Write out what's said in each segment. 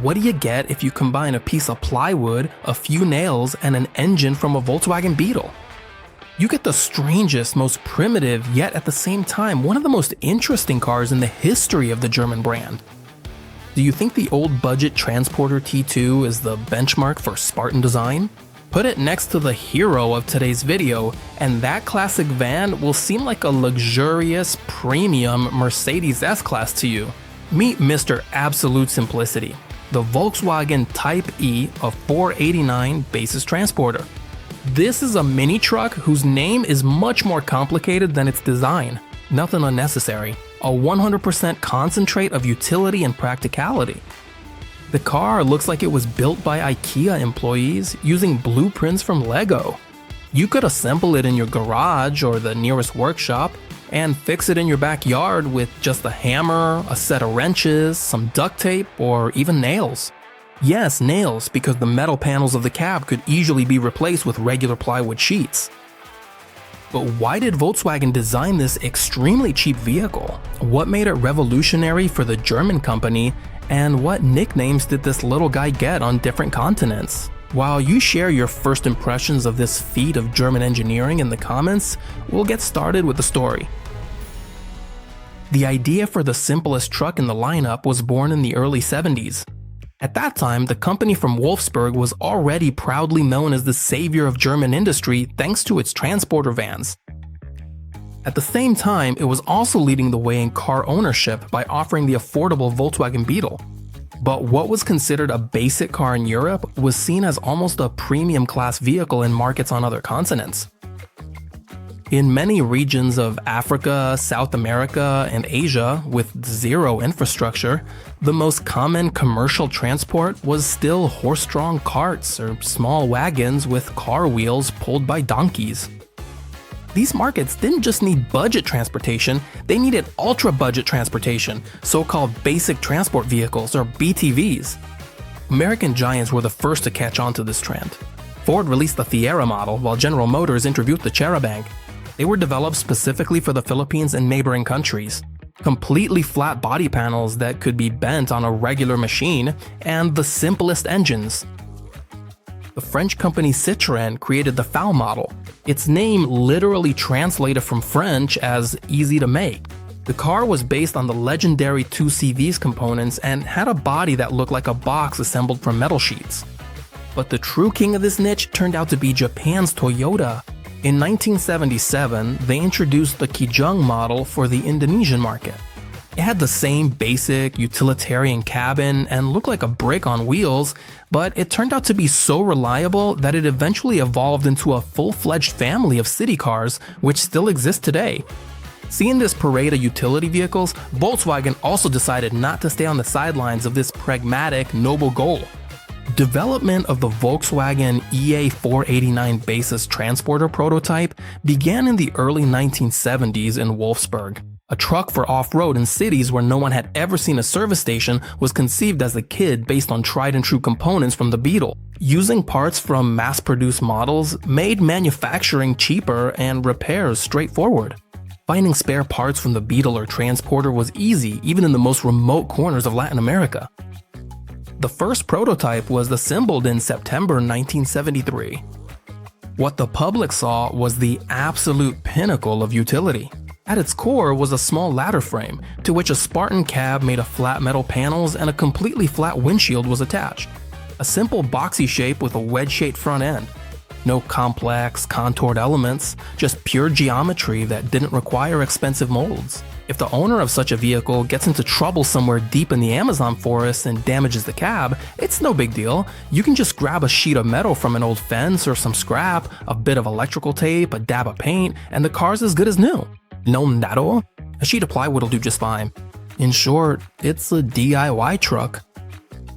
What do you get if you combine a piece of plywood, a few nails, and an engine from a Volkswagen Beetle? You get the strangest, most primitive, yet at the same time one of the most interesting cars in the history of the German brand. Do you think the old budget Transporter T2 is the benchmark for Spartan design? Put it next to the hero of today's video, and that classic van will seem like a luxurious, premium Mercedes S-Class to you. Meet Mr. Absolute Simplicity, the Volkswagen Type E of 489 Basistransporter. This is a mini truck whose name is much more complicated than its design. Nothing unnecessary. A 100% concentrate of utility and practicality. The car looks like it was built by IKEA employees using blueprints from Lego. You could assemble it in your garage or the nearest workshop and fix it in your backyard with just a hammer, a set of wrenches, some duct tape, or even nails. Yes, nails, because the metal panels of the cab could easily be replaced with regular plywood sheets. But why did Volkswagen design this extremely cheap vehicle? What made it revolutionary for the German company, and what nicknames did this little guy get on different continents? While you share your first impressions of this feat of German engineering in the comments, we'll get started with the story. The idea for the simplest truck in the lineup was born in the early 70s. At that time, the company from Wolfsburg was already proudly known as the savior of German industry thanks to its transporter vans. At the same time, it was also leading the way in car ownership by offering the affordable Volkswagen Beetle. But what was considered a basic car in Europe was seen as almost a premium class vehicle in markets on other continents. In many regions of Africa, South America, and Asia with zero infrastructure, the most common commercial transport was still horse-drawn carts or small wagons with car wheels pulled by donkeys. These markets didn't just need budget transportation, they needed ultra-budget transportation, so-called basic transport vehicles or BTVs. American giants were the first to catch on to this trend. Ford released the Fiera model while General Motors introduced the Charabanc. They were developed specifically for the Philippines and neighboring countries. Completely flat body panels that could be bent on a regular machine, and the simplest engines. The French company Citroën created the FAL model. Its name literally translated from French as easy to make. The car was based on the legendary 2CV's components and had a body that looked like a box assembled from metal sheets. But the true king of this niche turned out to be Japan's Toyota. In 1977, they introduced the Kijang model for the Indonesian market. It had the same basic utilitarian cabin and looked like a brick on wheels, but it turned out to be so reliable that it eventually evolved into a full-fledged family of city cars, which still exist today. Seeing this parade of utility vehicles, Volkswagen also decided not to stay on the sidelines of this pragmatic, noble goal. Development of the Volkswagen EA489 Basistransporter prototype began in the early 1970s in Wolfsburg. A truck for off-road in cities where no one had ever seen a service station was conceived as a kid based on tried-and-true components from the Beetle. Using parts from mass-produced models made manufacturing cheaper and repairs straightforward. Finding spare parts from the Beetle or Transporter was easy even in the most remote corners of Latin America. The first prototype was assembled in September 1973. What the public saw was the absolute pinnacle of utility. At its core was a small ladder frame, to which a Spartan cab made of flat metal panels and a completely flat windshield was attached. A simple boxy shape with a wedge-shaped front end. No complex, contoured elements, just pure geometry that didn't require expensive molds. If the owner of such a vehicle gets into trouble somewhere deep in the Amazon forest and damages the cab, it's no big deal. You can just grab a sheet of metal from an old fence or some scrap, a bit of electrical tape, a dab of paint, and the car's as good as new. No nado? A sheet of plywood will do just fine. In short, it's a DIY truck.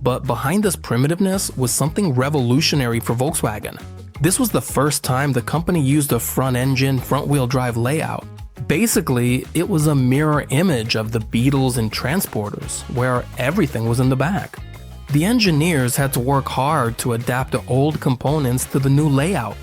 But behind this primitiveness was something revolutionary for Volkswagen. This was the first time the company used a front-engine, front-wheel drive layout. Basically, it was a mirror image of the Beetles and Transporters, where everything was in the back. The engineers had to work hard to adapt the old components to the new layout.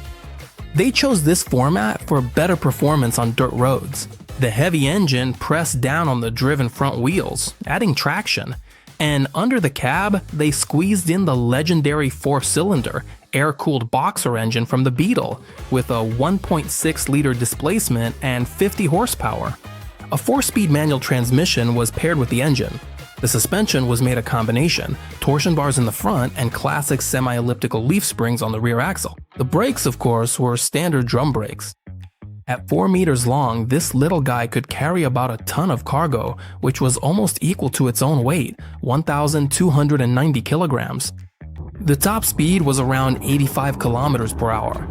They chose this format for better performance on dirt roads. The heavy engine pressed down on the driven front wheels, adding traction, And under the cab, they squeezed in the legendary 4-cylinder, air-cooled boxer engine from the Beetle, with a 1.6-liter displacement and 50 horsepower. A 4-speed manual transmission was paired with the engine. The suspension was made a combination, torsion bars in the front and classic semi-elliptical leaf springs on the rear axle. The brakes, of course, were standard drum brakes. At 4 meters long, this little guy could carry about a ton of cargo, which was almost equal to its own weight, 1,290 kilograms. The top speed was around 85 kilometers per hour.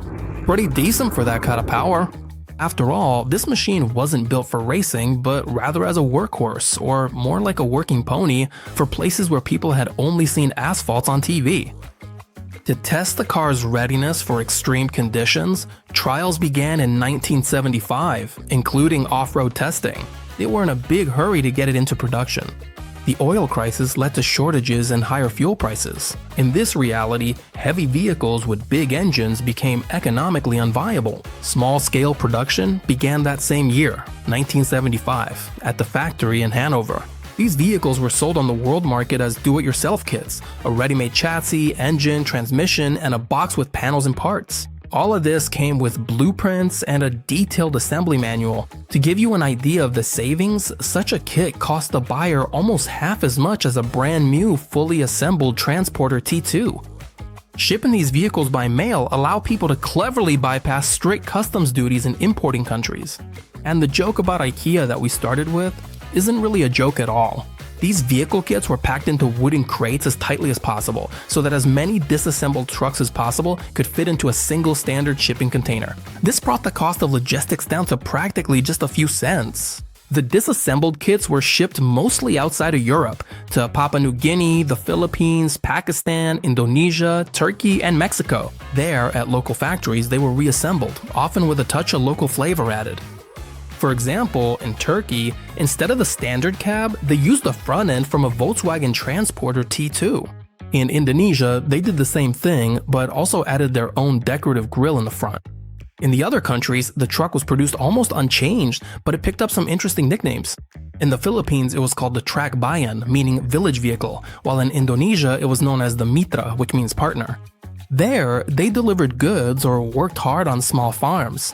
Pretty decent for that kind of power. After all, this machine wasn't built for racing, but rather as a workhorse, or more like a working pony, for places where people had only seen asphalt on TV. To test the car's readiness for extreme conditions, trials began in 1975, including off-road testing. They were in a big hurry to get it into production. The oil crisis led to shortages and higher fuel prices. In this reality, heavy vehicles with big engines became economically unviable. Small-scale production began that same year, 1975, at the factory in Hanover. These vehicles were sold on the world market as do-it-yourself kits, a ready-made chassis, engine, transmission, and a box with panels and parts. All of this came with blueprints and a detailed assembly manual. To give you an idea of the savings, such a kit cost the buyer almost half as much as a brand new, fully assembled Transporter T2. Shipping these vehicles by mail allow people to cleverly bypass strict customs duties in importing countries. And the joke about IKEA that we started with isn't really a joke at all. These vehicle kits were packed into wooden crates as tightly as possible, so that as many disassembled trucks as possible could fit into a single standard shipping container. This brought the cost of logistics down to practically just a few cents. The disassembled kits were shipped mostly outside of Europe, to Papua New Guinea, the Philippines, Pakistan, Indonesia, Turkey, and Mexico. There, at local factories, they were reassembled, often with a touch of local flavor added. For example, in Turkey, instead of the standard cab, they used the front end from a Volkswagen Transporter T2. In Indonesia, they did the same thing, but also added their own decorative grille in the front. In the other countries, the truck was produced almost unchanged, but it picked up some interesting nicknames. In the Philippines, it was called the Track Bayan, meaning village vehicle, while in Indonesia, it was known as the Mitra, which means partner. There, they delivered goods or worked hard on small farms.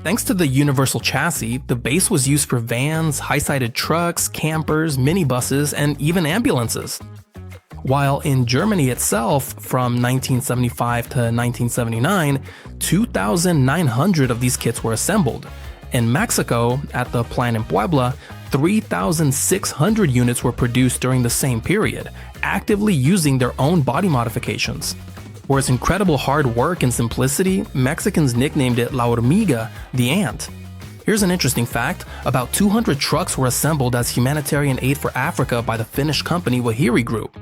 Thanks to the universal chassis, the base was used for vans, high-sided trucks, campers, minibuses, and even ambulances. While in Germany itself, from 1975 to 1979, 2,900 of these kits were assembled. In Mexico, at the plant in Puebla, 3,600 units were produced during the same period, actively using their own body modifications. For its incredible hard work and simplicity, Mexicans nicknamed it La Hormiga, the ant. Here's an interesting fact: about 200 trucks were assembled as humanitarian aid for Africa by the Finnish company Wahiri Group.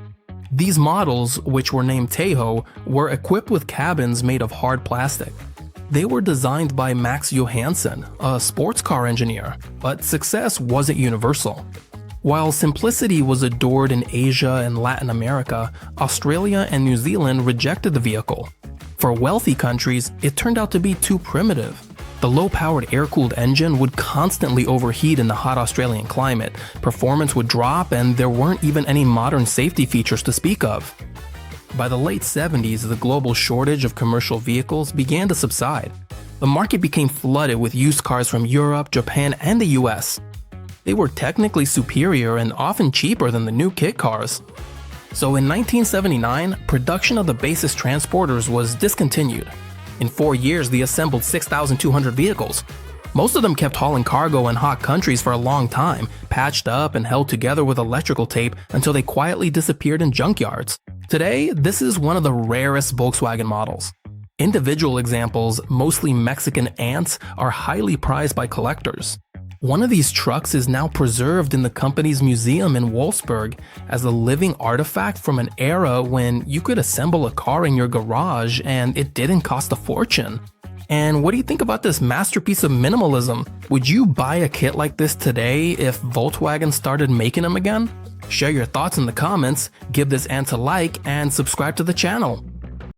These models, which were named Tejo, were equipped with cabins made of hard plastic. They were designed by Max Johansson, a sports car engineer, but success wasn't universal. While simplicity was adored in Asia and Latin America, Australia and New Zealand rejected the vehicle. For wealthy countries, it turned out to be too primitive. The low-powered air-cooled engine would constantly overheat in the hot Australian climate, performance would drop, and there weren't even any modern safety features to speak of. By the late 70s, the global shortage of commercial vehicles began to subside. The market became flooded with used cars from Europe, Japan, and the US. They were technically superior and often cheaper than the new kit cars. So in 1979, production of the Basistransporters was discontinued. In 4 years, they assembled 6,200 vehicles. Most of them kept hauling cargo in hot countries for a long time, patched up and held together with electrical tape until they quietly disappeared in junkyards. Today, this is one of the rarest Volkswagen models. Individual examples, mostly Mexican ants, are highly prized by collectors. One of these trucks is now preserved in the company's museum in Wolfsburg as a living artifact from an era when you could assemble a car in your garage and it didn't cost a fortune. And what do you think about this masterpiece of minimalism? Would you buy a kit like this today if Volkswagen started making them again? Share your thoughts in the comments, give this ant a like, and subscribe to the channel.